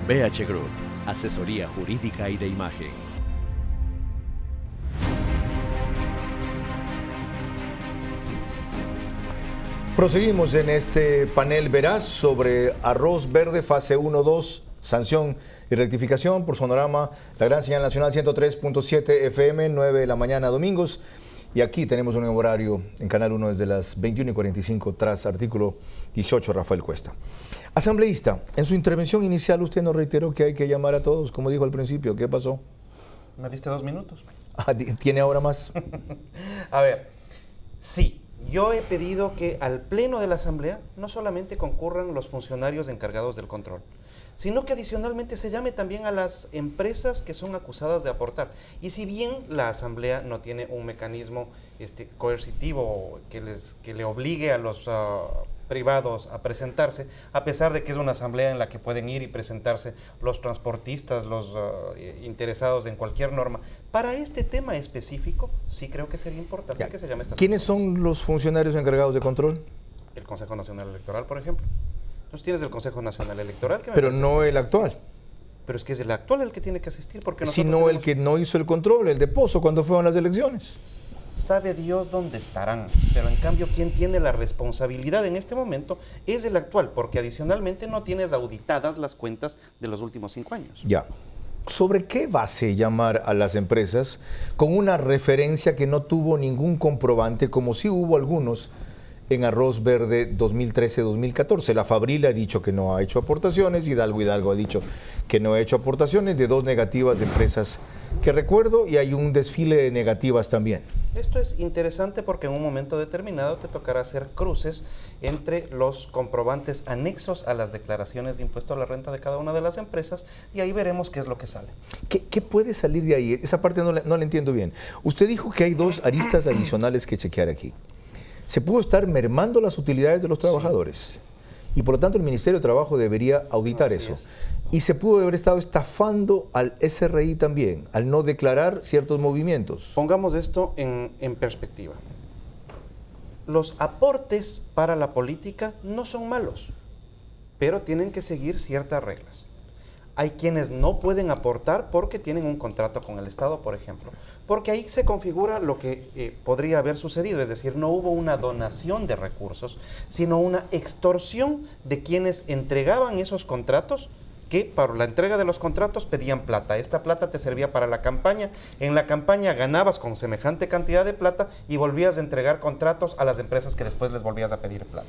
BH Group, asesoría jurídica y de imagen. Proseguimos en este panel veraz sobre arroz verde fase 1-2, sanción y rectificación por Sonorama, la gran señal nacional 103.7 FM, 9 de la mañana domingos. Y aquí tenemos un nuevo horario en Canal 1 desde las 21:45 tras artículo 18, Rafael Cuesta. Asambleísta, en su intervención inicial usted nos reiteró que hay que llamar a todos, como dijo al principio. ¿Qué pasó? Me diste 2 minutos. ¿Tiene ahora más? A ver, sí. Yo he pedido que al Pleno de la Asamblea no solamente concurran los funcionarios encargados del control, sino que adicionalmente se llame también a las empresas que son acusadas de aportar. Y si bien la Asamblea no tiene un mecanismo coercitivo que le obligue a los privados a presentarse, a pesar de que es una asamblea en la que pueden ir y presentarse los transportistas, los interesados en cualquier norma, para este tema específico sí creo que sería importante que se llame esta. ¿Quiénes son los funcionarios encargados de control? El Consejo Nacional Electoral, por ejemplo. Entonces tienes el Consejo Nacional Electoral. Pero no el actual. Pero es que es el actual el que tiene que asistir, porque nosotros sino el que no hizo el control, el de Pozo, cuando fueron las elecciones. Sabe Dios dónde estarán, pero en cambio quien tiene la responsabilidad en este momento es el actual, porque adicionalmente no tienes auditadas las cuentas de los últimos 5 años. Ya. ¿Sobre qué base llamar a las empresas con una referencia que no tuvo ningún comprobante, como sí hubo algunos en Arroz Verde 2013-2014? La Fabril ha dicho que no ha hecho aportaciones, Hidalgo ha dicho que no ha hecho aportaciones, de 2 negativas de empresas que recuerdo, y hay un desfile de negativas también. Esto es interesante porque en un momento determinado te tocará hacer cruces entre los comprobantes anexos a las declaraciones de impuesto a la renta de cada una de las empresas y ahí veremos qué es lo que sale. ¿Qué puede salir de ahí? Esa parte no la entiendo bien. Usted dijo que hay 2 aristas adicionales que chequear aquí. Se pudo estar mermando las utilidades de los trabajadores, sí, y por lo tanto el Ministerio de Trabajo debería auditar eso. Y se pudo haber estado estafando al SRI también, al no declarar ciertos movimientos. Pongamos esto en perspectiva. Los aportes para la política no son malos, pero tienen que seguir ciertas reglas. Hay quienes no pueden aportar porque tienen un contrato con el Estado, por ejemplo, porque ahí se configura lo que podría haber sucedido, es decir, no hubo una donación de recursos, sino una extorsión de quienes entregaban esos contratos, que para la entrega de los contratos pedían plata. Esta plata te servía para la campaña. En la campaña ganabas con semejante cantidad de plata y volvías a entregar contratos a las empresas que después les volvías a pedir plata.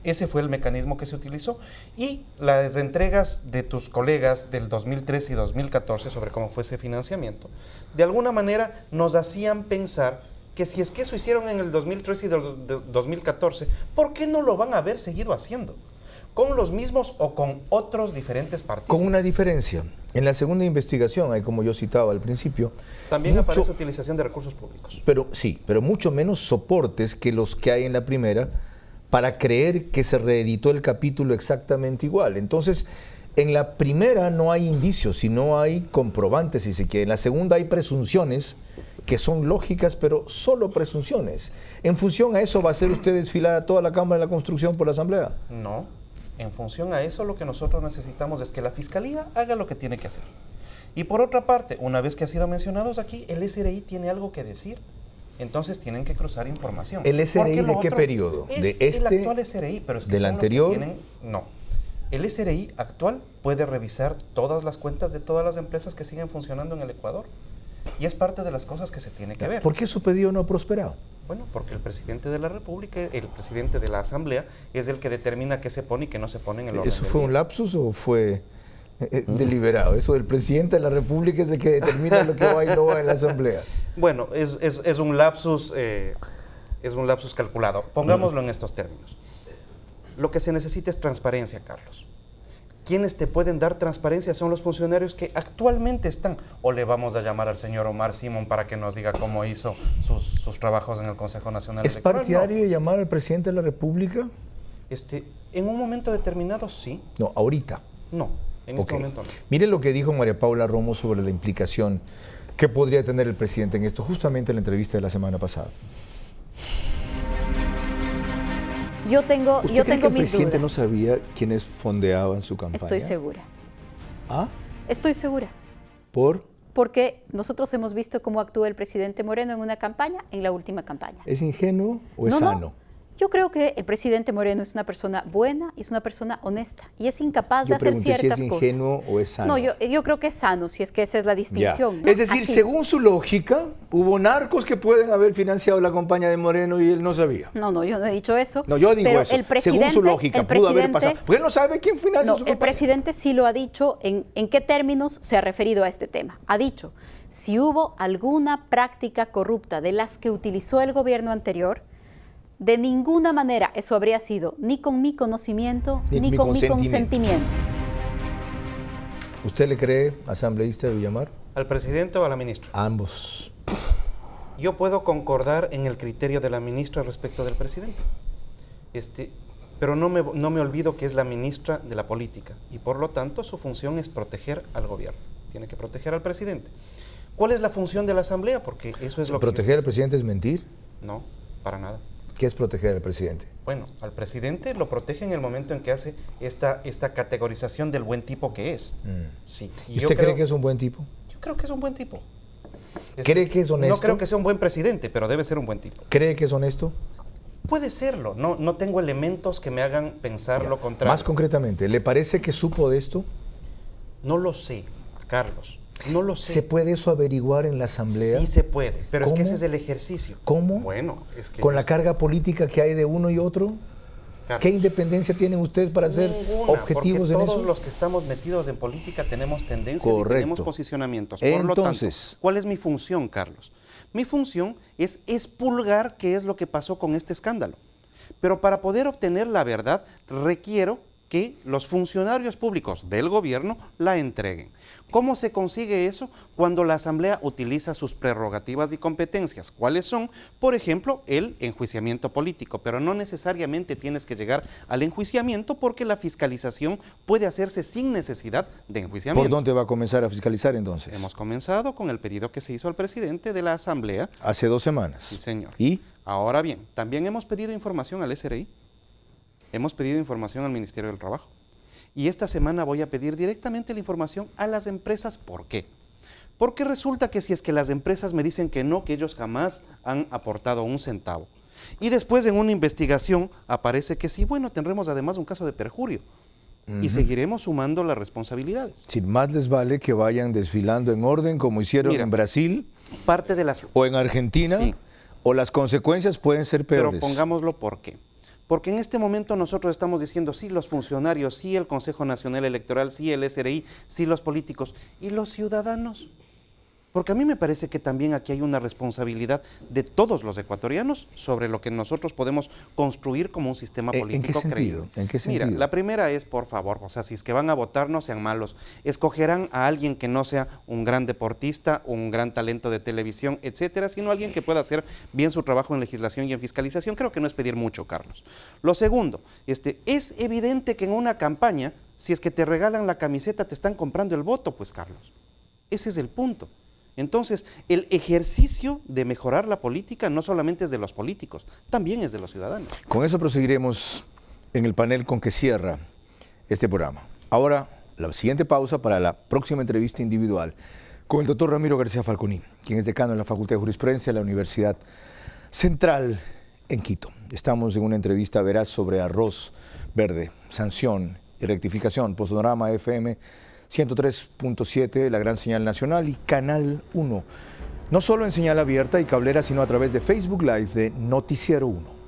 Ese fue el mecanismo que se utilizó. Y las entregas de tus colegas del 2013 y 2014 sobre cómo fue ese financiamiento, de alguna manera nos hacían pensar que si es que eso hicieron en el 2013 y 2014, ¿por qué no lo van a haber seguido haciendo? ¿Con los mismos o con otros diferentes partidos? Con una diferencia. En la segunda investigación, hay, como yo citaba al principio, también aparece utilización de recursos públicos. Pero mucho menos soportes que los que hay en la primera para creer que se reeditó el capítulo exactamente igual. Entonces, en la primera no hay indicios, sino hay comprobantes, si se quiere. En la segunda hay presunciones que son lógicas, pero solo presunciones. ¿En función a eso va a hacer usted desfilar a toda la Cámara de la Construcción por la Asamblea? No. En función a eso, lo que nosotros necesitamos es que la Fiscalía haga lo que tiene que hacer. Y por otra parte, una vez que ha sido mencionados aquí, el SRI tiene algo que decir. Entonces tienen que cruzar información. ¿El SRI de qué periodo? ¿De este? El actual SRI, pero es que ¿del anterior? No. El SRI actual puede revisar todas las cuentas de todas las empresas que siguen funcionando en el Ecuador. Y es parte de las cosas que se tiene que ver. ¿Por qué su pedido no ha prosperado? Bueno, porque el presidente de la República, el presidente de la Asamblea, es el que determina qué se pone y qué no se pone en el orden. ¿Eso fue un lapsus o fue deliberado? Eso del presidente de la República es el que determina lo que va y no va en la Asamblea. Bueno, es un lapsus calculado. Pongámoslo en estos términos. Lo que se necesita es transparencia, Carlos. Quienes te pueden dar transparencia son los funcionarios que actualmente están. O le vamos a llamar al señor Omar Simón para que nos diga cómo hizo sus trabajos en el Consejo Nacional Electoral. ¿Es partidario de llamar al presidente de la República? En un momento determinado, sí. No, ahorita. No, en este momento no. Mire lo que dijo María Paula Romo sobre la implicación que podría tener el presidente en esto, justamente en la entrevista de la semana pasada. Yo tengo ¿Usted cree que el mis presidente dudas. no sabía quiénes fondeaban su campaña? Estoy segura. ¿Ah? Estoy segura. ¿Por? Porque nosotros hemos visto cómo actúa el presidente Moreno en una campaña, en la última campaña. ¿Es ingenuo o es No, sano? Yo creo que el presidente Moreno es una persona buena y es una persona honesta y es incapaz de hacer ciertas si es cosas. ingenuo o es sano. No, yo creo que es sano, si es que esa es la distinción. Es decir, Así. según su lógica, hubo narcos que pueden haber financiado la campaña de Moreno y él no sabía. No, yo no he dicho eso. No, yo digo pero eso. El presidente, según su lógica, pudo haber pasado. Porque él no sabe quién financia no, su el campaña. presidente sí lo ha dicho en qué términos se ha referido a este tema. Ha dicho, si hubo alguna práctica corrupta de las que utilizó el gobierno anterior, de ninguna manera eso habría sido ni con mi conocimiento ni con mi consentimiento. ¿Usted le cree, asambleísta de Villamar? ¿Al presidente o a la ministra? Ambos. Yo puedo concordar en el criterio de la ministra respecto del presidente. Pero no me olvido que es la ministra de la política y por lo tanto su función es proteger al gobierno. Tiene que proteger al presidente. ¿Cuál es la función de la asamblea? Porque eso es lo que... ¿Proteger al presidente es mentir? No, para nada. ¿Qué es proteger al presidente? Bueno, al presidente lo protege en el momento en que hace esta categorización del buen tipo que es. Sí. ¿Y usted cree que es un buen tipo? Yo creo que es un buen tipo. ¿Cree que es honesto? No creo que sea un buen presidente, pero debe ser un buen tipo. ¿Cree que es honesto? Puede serlo. No tengo elementos que me hagan pensar lo contrario. Más concretamente, ¿le parece que supo de esto? No lo sé, Carlos. No lo sé. ¿Se puede eso averiguar en la asamblea? Sí se puede, pero ¿Cómo? es que ese es el ejercicio. ¿Cómo? Bueno, es que... ¿Con la carga política que hay de uno y otro? Carlos, ¿Qué independencia tienen ustedes para ser ninguna, objetivos en porque eso? todos los que estamos metidos en política tenemos tendencias y tenemos posicionamientos. Por lo tanto, ¿cuál es mi función, Carlos? Mi función es expulgar qué es lo que pasó con este escándalo. Pero para poder obtener la verdad, requiero que los funcionarios públicos del gobierno la entreguen. ¿Cómo se consigue eso? Cuando la Asamblea utiliza sus prerrogativas y competencias. ¿Cuáles son? Por ejemplo, el enjuiciamiento político, pero no necesariamente tienes que llegar al enjuiciamiento porque la fiscalización puede hacerse sin necesidad de enjuiciamiento. ¿Por dónde va a comenzar a fiscalizar entonces? Hemos comenzado con el pedido que se hizo al presidente de la Asamblea. Hace 2 semanas. Sí, señor. ¿Y? Ahora bien, también hemos pedido información al SRI. Hemos pedido información al Ministerio del Trabajo. Y esta semana voy a pedir directamente la información a las empresas. ¿Por qué? Porque resulta que si es que las empresas me dicen que no, que ellos jamás han aportado un centavo. Y después en una investigación aparece que sí, bueno, tendremos además un caso de perjurio. Y seguiremos sumando las responsabilidades. Sin más les vale que vayan desfilando en orden como hicieron en Brasil parte de las... o en Argentina, sí, o las consecuencias pueden ser peores. Pero pongámoslo por qué. Porque en este momento nosotros estamos diciendo sí los funcionarios, sí el Consejo Nacional Electoral, sí el SRI, sí los políticos. ¿Y los ciudadanos? Porque a mí me parece que también aquí hay una responsabilidad de todos los ecuatorianos sobre lo que nosotros podemos construir como un sistema político creíble. ¿En qué sentido? Mira, la primera es, por favor, o sea, si es que van a votar, no sean malos. Escogerán a alguien que no sea un gran deportista, un gran talento de televisión, etcétera, sino alguien que pueda hacer bien su trabajo en legislación y en fiscalización. Creo que no es pedir mucho, Carlos. Lo segundo, es evidente que en una campaña, si es que te regalan la camiseta, te están comprando el voto, pues, Carlos. Ese es el punto. Entonces, el ejercicio de mejorar la política no solamente es de los políticos, también es de los ciudadanos. Con eso proseguiremos en el panel con que cierra este programa. Ahora, la siguiente pausa para la próxima entrevista individual con el doctor Ramiro García Falconi, quien es decano en la Facultad de Jurisprudencia de la Universidad Central en Quito. Estamos en una entrevista veraz sobre arroz verde, sanción y rectificación por Sonorama FM 103.7, la gran señal nacional, y Canal 1. No solo en señal abierta y cablera, sino a través de Facebook Live de Noticiero 1.